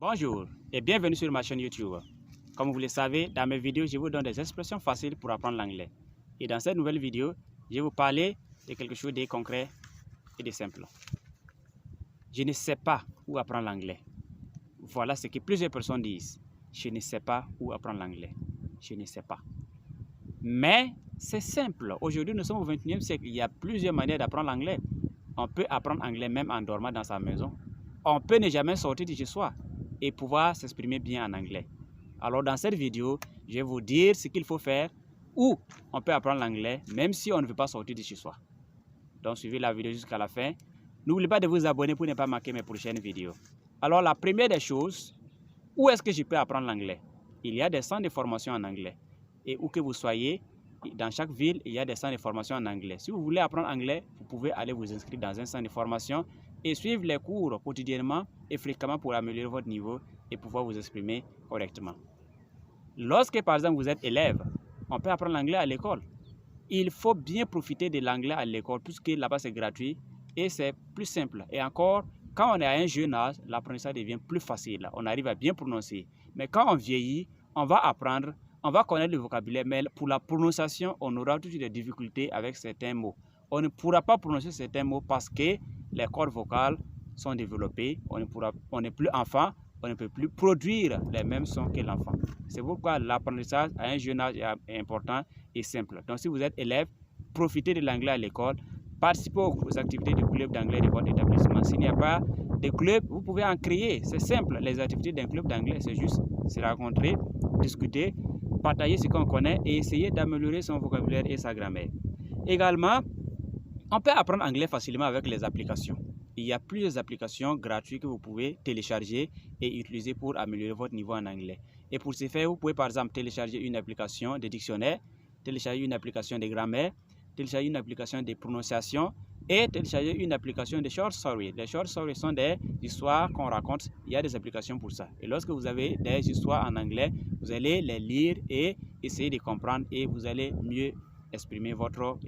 Bonjour et bienvenue sur ma chaîne YouTube. Comme vous le savez, dans mes vidéos, je vous donne des expressions faciles pour apprendre l'anglais. Et dans cette nouvelle vidéo, je vais vous parler de quelque chose de concret et de simple. Je ne sais pas où apprendre l'anglais. Voilà ce que plusieurs personnes disent. Je ne sais pas où apprendre l'anglais. Je ne sais pas. Mais c'est simple. Aujourd'hui, nous sommes au 21e siècle. Il y a plusieurs manières d'apprendre l'anglais. On peut apprendre l'anglais même en dormant dans sa maison. On peut ne jamais sortir de chez soi et pouvoir s'exprimer bien en anglais. Alors dans cette vidéo, je vais vous dire ce qu'il faut faire ou on peut apprendre l'anglais même si on ne veut pas sortir de chez soi. Donc suivez la vidéo jusqu'à la fin. N'oubliez pas de vous abonner pour ne pas manquer mes prochaines vidéos. Alors la première des choses, où est-ce que je peux apprendre l'anglais? Il y a des centres de formation en anglais. Et où que vous soyez, dans chaque ville, il y a des centres de formation en anglais. Si vous voulez apprendre l'anglais, vous pouvez aller vous inscrire dans un centre de formation et suivre les cours quotidiennement et fréquemment pour améliorer votre niveau et pouvoir vous exprimer correctement. Lorsque, par exemple, vous êtes élève, on peut apprendre l'anglais à l'école. Il faut bien profiter de l'anglais à l'école puisque là-bas c'est gratuit et c'est plus simple. Et encore, quand on est à un jeune âge, l'apprentissage devient plus facile. On arrive à bien prononcer. Mais quand on vieillit, on va apprendre, on va connaître le vocabulaire, mais pour la prononciation, on aura toujours des difficultés avec certains mots. On ne pourra pas prononcer certains mots parce que les cordes vocales sont développées. On n'est plus enfant, on ne peut plus produire les mêmes sons que l'enfant. C'est pourquoi l'apprentissage à un jeune âge est important et simple. Donc si vous êtes élève, profitez de l'anglais à l'école, participez aux activités du club d'anglais de votre établissement. S'il n'y a pas de club, vous pouvez en créer. C'est simple, les activités d'un club d'anglais, c'est juste se rencontrer, discuter, partager ce qu'on connaît et essayer d'améliorer son vocabulaire et sa grammaire. Également, on peut apprendre l'anglais facilement avec les applications. Il y a plusieurs applications gratuites que vous pouvez télécharger et utiliser pour améliorer votre niveau en anglais. Et pour ce faire, vous pouvez par exemple télécharger une application de dictionnaire, télécharger une application de grammaire, télécharger une application de prononciation et télécharger une application de short story. Les short stories sont des histoires qu'on raconte. Il y a des applications pour ça. Et lorsque vous avez des histoires en anglais, vous allez les lire et essayer de comprendre et vous allez mieux exprimer votre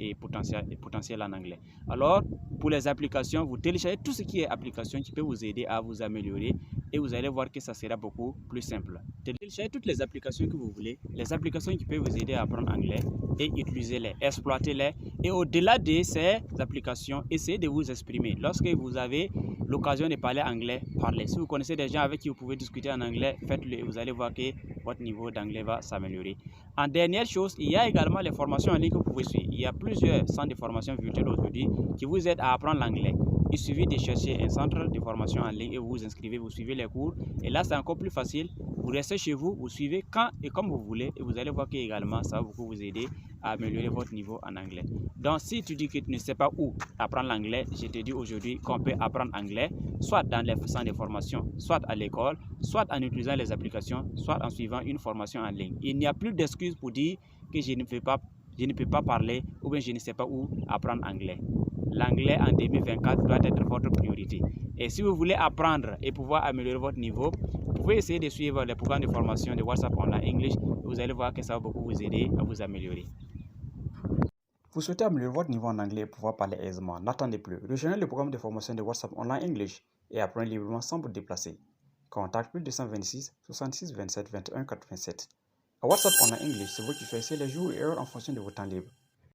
potentiel en anglais. Alors, pour les applications, vous téléchargez tout ce qui est application qui peut vous aider à vous améliorer et vous allez voir que ça sera beaucoup plus simple. Téléchargez toutes les applications que vous voulez, les applications qui peuvent vous aider à apprendre anglais et utilisez-les, exploitez-les. Et au-delà de ces applications, essayez de vous exprimer. Lorsque vous avez l'occasion de parler anglais, parlez. Si vous connaissez des gens avec qui vous pouvez discuter en anglais, faites-le et vous allez voir que votre niveau d'anglais va s'améliorer. En dernière chose, il y a également les formations en ligne que vous pouvez suivre. Il y a plusieurs centres de formation virtuelle aujourd'hui qui vous aident à apprendre l'anglais. Il suffit de chercher un centre de formation en ligne et vous vous inscrivez, vous suivez les cours. Et là, c'est encore plus facile. Vous restez chez vous, vous suivez quand et comme vous voulez. Et vous allez voir que également, ça va beaucoup vous aider à améliorer votre niveau en anglais. Donc, si tu dis que tu ne sais pas où apprendre l'anglais, je te dis aujourd'hui qu'on peut apprendre l'anglais, soit dans les centres de formation, soit à l'école, soit en utilisant les applications, soit en suivant une formation en ligne. Il n'y a plus d'excuses pour dire que je ne peux pas parler ou bien je ne sais pas où apprendre anglais. L'anglais en 2024 doit être votre priorité. Et si vous voulez apprendre et pouvoir améliorer votre niveau, vous pouvez essayer de suivre les programmes de formation de WhatsApp Online English. Vous allez voir que ça va beaucoup vous aider à vous améliorer. Vous souhaitez améliorer votre niveau en anglais et pouvoir parler aisément. N'attendez plus. Rejoignez le programme de formation de WhatsApp Online English et apprenez librement sans vous déplacer. Contact plus 226 66 27 21 87. À WhatsApp Online English, c'est vous qui choisissez les jours et heures en fonction de votre temps libre.